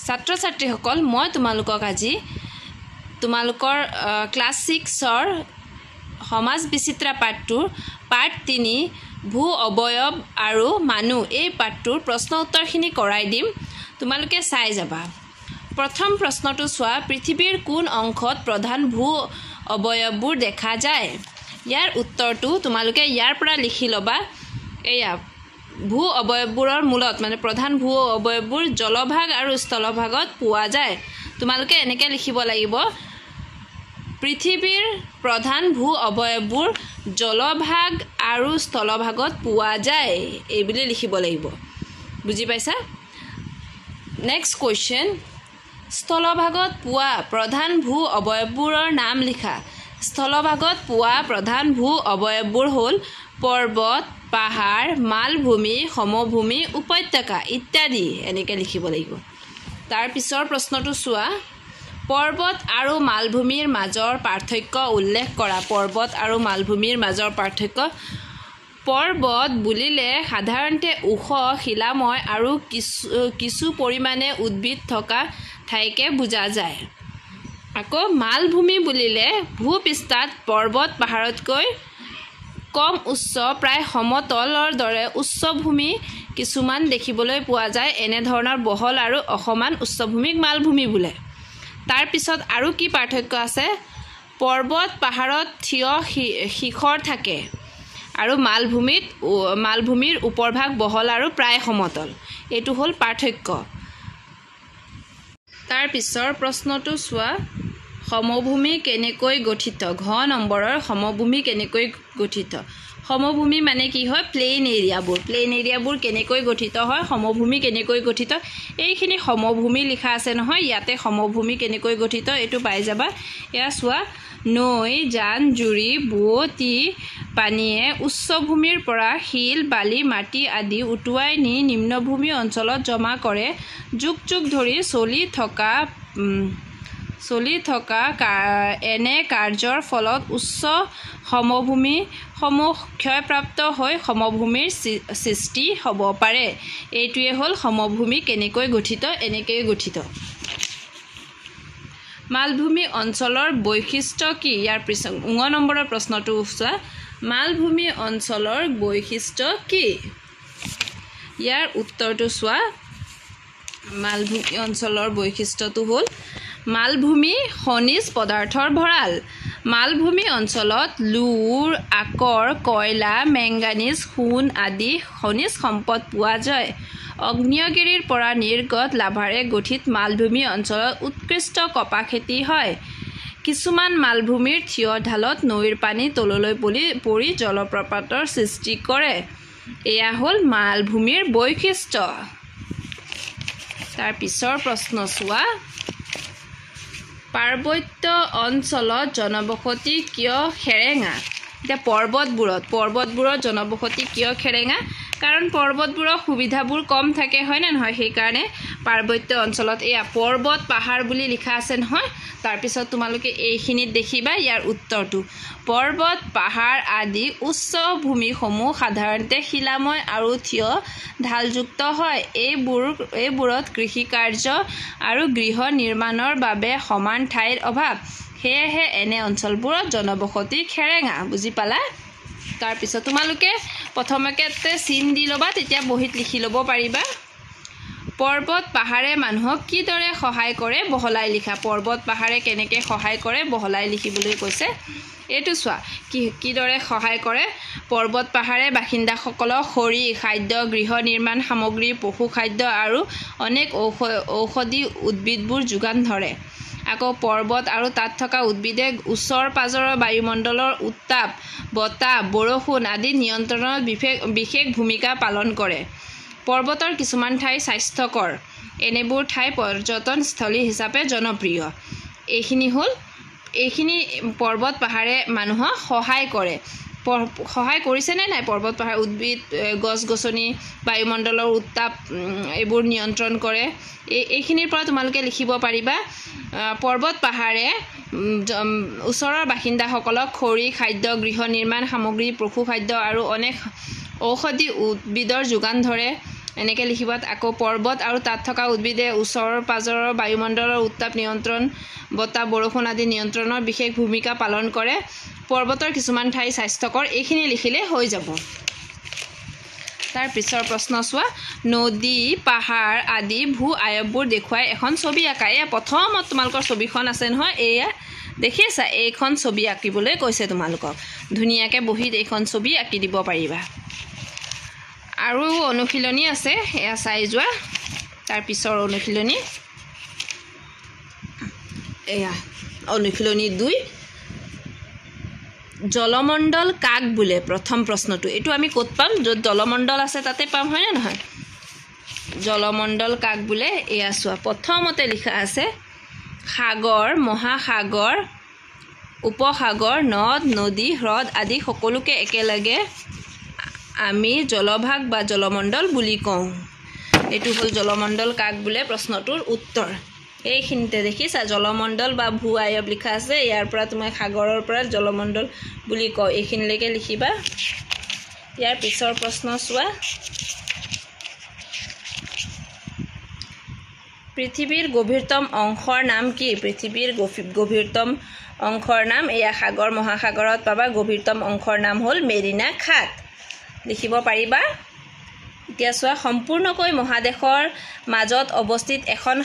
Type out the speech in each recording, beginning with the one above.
ছাত্ৰ ছাত্ৰীসকল মই তোমালোকক আজি তোমালোকৰ ক্লাছ 6ৰ সমাজ বিচিত্ৰা পাঠটোৰ পাৰ্ট 3 ভূ অবয়ব আৰু মানুহ এই পাঠটোৰ প্ৰশ্ন উত্তৰখিনি কৰাই দিম তোমালোকে চাই যাবা প্ৰথম প্ৰশ্নটো চোৱা পৃথিৱীৰ কোন অংশত প্ৰধান ভূ অবয়ববোৰ দেখা যায় ইয়াৰ উত্তৰটো তোমালোকে ইয়াৰ পৰা লিখি লবা এয়া ভূ অবয়ববোৰৰ মূলত মানে প্ৰধান ভূ অবয়ববোৰ জলভাগ আৰু স্থলভাগত পোৱা যায় তোমালোকে এনেকৈ লিখিব লাগিব পৃথিৱীৰ প্ৰধান ভূ অবয়ববোৰ জলভাগ আৰু স্থলভাগত পোৱা যায় এই বুলি লিখিব লাগিব বুজি পাইছা নেক্সট কোৱেশ্চন স্থলভাগত পোৱা প্ৰধান ভূ অবয়ববোৰৰ নাম লিখা স্থলভাগত পোৱা প্ৰধান ভূ অবয়ববোৰ হ'ল পৰ্বত পাহাৰ মালভূমি সমভূমি উপত্যকা ইত্যাদি এনেকৈ লিখিব লাগিব তাৰ পিছৰ প্ৰশ্নটো চোৱা পৰ্বত আৰু মালভূমিৰ মাজৰ পাৰ্থক্য উল্লেখ কৰা পৰ্বত আৰু মালভূমিৰ মাজৰ পাৰ্থক্য পৰ্বত বুলিলে সাধাৰণতে ওখ শিলাময় আৰু কিছু পৰিমাণে উদ্ভিদ থকা ঠাইকে বুজা যায় আকৌ মালভূমি বুলিলে ভূপৃষ্ঠত পৰ্বত পাহাৰতকৈ কম উচ্চ প্ৰায় সমতলৰ দৰে উচ্চভূমি কিছুমান দেখিবলৈ পোৱা যায় এনে ধৰণৰ বহল আৰু অসমান উচ্চভূমিক মালভূমি বোলে তাৰ পিছত আৰু কি পাৰ্থক্য আছে পৰ্বত পাহাৰত থিয় শিখৰ থাকে আৰু মালভূমিৰ ওপৰভাগ বহল আৰু প্ৰায় সমতল এইটো হ'ল পাৰ্থক্য তাৰ পিছৰ প্ৰশ্নটো চোৱা সমভূমি কেনেকৈ গঠিত ঘ নম্বৰৰ সমভূমি কেনেকৈ গঠিত সমভূমি মানে কি হয় প্লেন এৰিয়াবোৰ কেনেকৈ গঠিত হয় সমভূমি কেনেকৈ গঠিত এইখিনি সমভূমি লিখা আছে নহয় ইয়াতে সমভূমি কেনেকৈ গঠিত এইটো পাই যাবা এয়া চোৱা নৈ জান জুৰি বুৱতী পানীয়ে উচ্চভূমিৰ পৰা শিল বালি মাটি আদি উটুৱাই নি নিম্নভূমি অঞ্চলত জমা কৰে যুগ যুগ ধৰি চলি থকা এনে কাৰ্যৰ ফলত উচ্চ সমভূমিসমূহ ক্ষয়প্ৰাপ্ত হৈ সমভূমিৰ সৃষ্টি হ'ব পাৰে এইটোৱে হ'ল সমভূমি কেনেকৈ গঠিত এনেকৈ গঠিত মালভূমি অঞ্চলৰ বৈশিষ্ট্য কি ইয়াৰ পিছত 9 নম্বৰৰ প্ৰশ্নটো চোৱা মালভূমি অঞ্চলৰ বৈশিষ্ট্য কি ইয়াৰ উত্তৰটো চোৱা মালভূমি অঞ্চলৰ বৈশিষ্ট্যটো হ'ল মালভূমি খনিজ পদাৰ্থৰ ভঁৰাল মালভূমি অঞ্চলত লুৰ আকৰ কয়লা মেংগানিজ সোণ আদি খনিজ সম্পদ পোৱা যায় অগ্নিয়গিৰিৰ পৰা নিৰ্গত লাভাৰে গঠিত মালভূমি অঞ্চলত উৎকৃষ্ট কপাহ খেতি হয় কিছুমান মালভূমিৰ থিয় ঢালত নৈৰ পানী তললৈ পৰি জলপ্ৰপাতৰ সৃষ্টি কৰে এয়া হ'ল মালভূমিৰ বৈশিষ্ট্য তাৰ পিছৰ প্ৰশ্ন চোৱা পাৰ্বত্য অঞ্চলত জনবসতি কিয় খেৰেঙা এতিয়া পৰ্বতবোৰত জনবসতি কিয় খেৰেঙা কাৰণ পৰ্বতবোৰৰ সুবিধাবোৰ কম থাকে হয় নে নহয় সেইকাৰণে পাৰ্বত্য অঞ্চলত এয়া পৰ্বত পাহাৰ বুলি লিখা আছে নহয় তাৰপিছত তোমালোকে এইখিনিত দেখিবা ইয়াৰ উত্তৰটো পৰ্বত পাহাৰ আদি উচ্চ ভূমিসমূহ সাধাৰণতে শিলাময় আৰু থিয় ঢালযুক্ত হয় এইবোৰত কৃষি কাৰ্য আৰু গৃহ নিৰ্মাণৰ বাবে সমান ঠাইৰ অভাৱ সেয়েহে এনে অঞ্চলবোৰত জনবসতি খেৰেঙা বুজি পালা তাৰপিছত তোমালোকে প্ৰথমতে চিন দি ল'বা তেতিয়া বহীত লিখি ল'ব পাৰিবা পৰ্বত পাহাৰে মানুহক কিদৰে সহায় কৰে বহলাই লিখা পৰ্বত পাহাৰে কেনেকৈ সহায় কৰে বহলাই লিখিবলৈ কৈছে এইটো চোৱা কিদৰে সহায় কৰে পৰ্বত পাহাৰে বাসিন্দাসকলক খৰি খাদ্য গৃহ নিৰ্মাণ সামগ্ৰী পশু খাদ্য আৰু অনেক ঔষধি উদ্ভিদবোৰ যোগান ধৰে আকৌ পৰ্বত আৰু তাত থকা উদ্ভিদে ওচৰ পাজৰৰ বায়ুমণ্ডলৰ উত্তাপ বতাহ বৰষুণ আদি নিয়ন্ত্ৰণত বিশেষ ভূমিকা পালন কৰে পৰ্বতৰ কিছুমান ঠাই স্বাস্থ্যকৰ এনেবোৰ ঠাই পৰ্যটনস্থলী হিচাপে জনপ্ৰিয় এইখিনি পৰ্বত পাহাৰে মানুহক সহায় কৰে সহায় কৰিছেনে নাই পৰ্বত পাহাৰ উদ্ভিদ গছ গছনি বায়ুমণ্ডলৰ উত্তাপ এইবোৰ নিয়ন্ত্ৰণ কৰে এইখিনিৰ পৰা তোমালোকে লিখিব পাৰিবা পৰ্বত পাহাৰে ওচৰৰ বাসিন্দাসকলক খৰি খাদ্য গৃহ নিৰ্মাণ সামগ্ৰী পশু খাদ্য আৰু অনেক ঔষধি উদ্ভিদৰ যোগান ধৰে এনেকৈ লিখিব আকৌ পৰ্বত আৰু তাত থকা উদ্ভিদে ওচৰৰ পাজৰৰ বায়ুমণ্ডলৰ উত্তাপ নিয়ন্ত্ৰণ বতাহ বৰষুণ আদি নিয়ন্ত্ৰণৰ বিশেষ ভূমিকা পালন কৰে পৰ্বতৰ কিছুমান ঠাই স্বাস্থ্যকৰ এইখিনি লিখিলে হৈ যাব তাৰ পিছৰ প্ৰশ্ন চোৱা নদী পাহাৰ আদি ভূ আয়ববোৰ দেখুৱাই এখন ছবি আঁকা এয়া প্ৰথমত তোমালোকৰ ছবিখন আছে নহয় এয়া দেখি আছা এইখন ছবি আঁকিবলৈ কৈছে তোমালোকক ধুনীয়াকৈ বহি এইখন ছবি আঁকি দিব পাৰিবা আৰু অনুশীলনী আছে এয়া চাই যোৱা তাৰ পিছৰ অনুশীলনী এয়া অনুশীলনী 2 জলমণ্ডল কাক বোলে প্ৰথম প্ৰশ্নটো এইটো আমি ক'ত পাম য'ত জলমণ্ডল আছে তাতে পাম হয় না নহয় জলমণ্ডল কাক বোলে এয়া চোৱা প্ৰথমতে লিখা আছে সাগৰ মহাসাগৰ উপসাগৰ নদ নদী হ্ৰদ আদি সকলোকে একেলগে আমি জলভাগ বা জলমণ্ডল বুলি কওঁ এইটো হ'ল জলমণ্ডল কাক বোলে প্ৰশ্নটোৰ উত্তৰ এইখিনিতে দেখিছা জলমণ্ডল বা ভূ আয়ব লিখা আছে ইয়াৰ পৰা তোমাৰ সাগৰৰ পৰা জলমণ্ডল বুলি কয় এইখিনিলৈকে লিখিবা ইয়াৰ পিছৰ প্ৰশ্ন চোৱা পৃথিৱীৰ গভীৰতম অংশৰ নাম কি পৃথিৱীৰ গভীৰতম অংশৰ নাম এয়া সাগৰ মহাসাগৰত পাবা গভীৰতম অংশৰ নাম হ'ল মেৰিনা খাট লিখিব পাৰিবা এতিয়া চোৱা সম্পূৰ্ণকৈ মহাদেশৰ মাজত অৱস্থিত এখন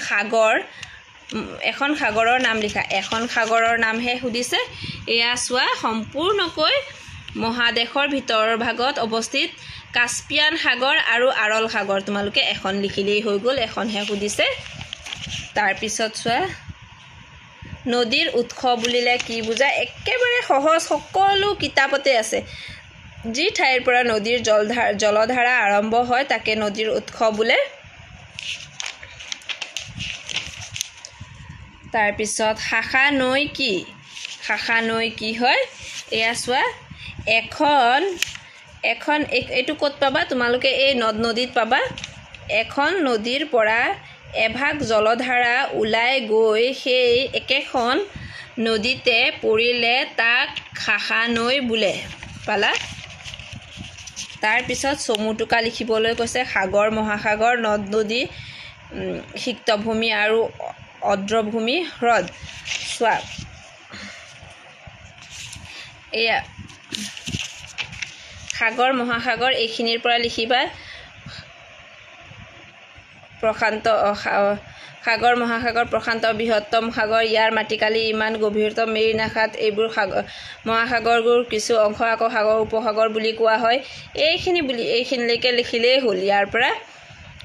সাগৰৰ নাম লিখা এখন সাগৰৰ নামহে সুধিছে এয়া চোৱা সম্পূৰ্ণকৈ মহাদেশৰ ভিতৰৰ ভাগত অৱস্থিত কাস্পিয়ান সাগৰ আৰু আৰল সাগৰ তোমালোকে এখন লিখিলেই হৈ গ'ল এখনহে সুধিছে তাৰ পিছত চোৱা নদীৰ উৎস বুলিলে কি বুজা একেবাৰে সহজ সকলো কিতাপতে আছে যি ঠাইৰ পৰা নদীৰ জলধাৰা আৰম্ভ হয় তাকে নদীৰ উৎস বোলে তাৰ পিছত শাখা নৈ কি হয় এয়া চোৱা এখন এইটো ক'ত পাবা তোমালোকে এই নদ নদীত পাবা এখন নদীৰ পৰা এভাগ জলধাৰা ওলাই গৈ সেই একেখন নদীতে পৰিলে তাক শাখা নৈ বোলে পালা তাৰ পিছত চমুটোকা লিখিবলৈ কৈছে সাগৰ মহাসাগৰ নদ নদী সিক্তভূমি আৰু অদ্ৰভূমি হ্ৰদ চোৱা এয়া সাগৰ মহাসাগৰ এইখিনিৰ পৰা লিখিবা প্ৰশান্ত সাগৰ মহাসাগৰ প্ৰশান্ত বৃহত্তম সাগৰ ইয়াৰ মাটিকালি ইমান গভীৰতম মেৰিনা খাট এইবোৰ মহাসাগৰবোৰ কিছু অংশ আকৌ সাগৰ উপসাগৰ বুলি কোৱা হয় এইখিনিলৈকে লিখিলেই হ'ল ইয়াৰ পৰা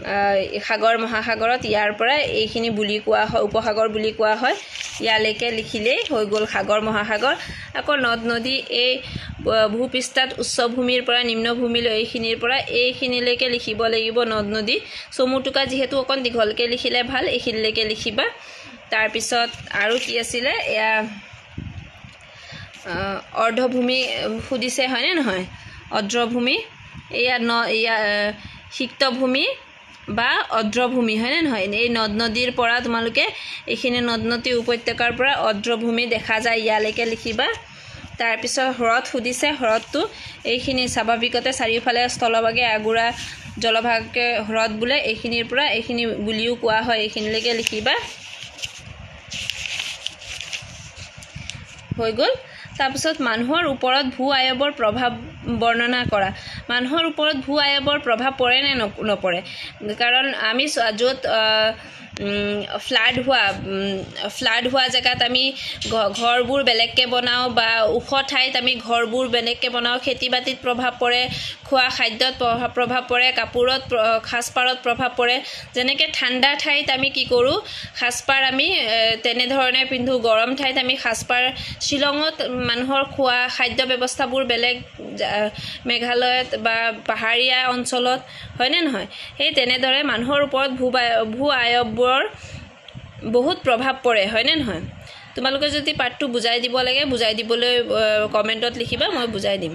সাগৰ মহাসাগৰত ইয়াৰ পৰা এইখিনি বুলি কোৱা হয় উপসাগৰ বুলি কোৱা হয় ইয়ালৈকে লিখিলেই হৈ গ'ল সাগৰ মহাসাগৰ আকৌ নদ নদী এই ভূপৃষ্ঠত উচ্চভূমিৰ পৰা নিম্নভূমিলৈ এইখিনিৰ পৰা এইখিনিলৈকে লিখিব লাগিব নদ নদী চমুটোকা যিহেতু অকণ দীঘলকৈ লিখিলে ভাল এইখিনিলৈকে লিখিবা তাৰপিছত আৰু কি আছিলে এয়া অৰ্ধভূমি সুধিছে হয়নে নহয় অৰ্ধভূমি এয়া সিক্তভূমি বা অদ্ৰভূমি হয়নে নহয় এই নদ নদীৰ পৰা তোমালোকে এইখিনি নদ নদী উপত্যকাৰ পৰা অদ্ৰভূমি দেখা যায় ইয়ালৈকে লিখিবা তাৰপিছত হ্ৰদ সুধিছে হ্ৰদটো এইখিনি স্বাভাৱিকতে চাৰিওফালে স্থলভাগে আগুৰা জলভাগে হ্ৰদ বোলে এইখিনিৰ পৰা এইখিনি বুলিও কোৱা হয় এইখিনিলৈকে লিখিবা হৈ গ'ল তাৰপিছত মানুহৰ ওপৰত ভূ আয়বৰ প্ৰভাৱ বৰ্ণনা কৰা মানুহৰ ওপৰত ভূ আয়বৰ প্ৰভাৱ পৰে নে নপৰে কাৰণ আমি য'ত ফ্লাড হোৱা জেগাত আমি ঘৰবোৰ বেলেগকৈ বনাওঁ বা ওখ ঠাইত আমি ঘৰবোৰ বেলেগকৈ বনাওঁ খেতি বাতিত প্ৰভাৱ পৰে খোৱা খাদ্যত প্ৰভাৱ পৰে কাপোৰত সাজপাৰত প্ৰভাৱ পৰে যেনেকৈ ঠাণ্ডা ঠাইত আমি কি কৰোঁ সাজপাৰ আমি তেনেধৰণে পিন্ধোঁ গৰম ঠাইত আমি সাজপাৰ শ্বিলঙত মানুহৰ খোৱা খাদ্য ব্যৱস্থাবোৰ বেলেগ মেঘালয়ত বা পাহাৰীয়া অঞ্চলত হয়নে নহয় সেই তেনেদৰে মানুহৰ ওপৰত ভূ আয়ববোৰ বহুত প্ৰভাৱ পৰে হয়নে নহয় তোমালোকে যদি পাঠটো বুজাই দিব লাগে বুজাই দিবলৈ কমেণ্টত লিখিবা মই বুজাই দিম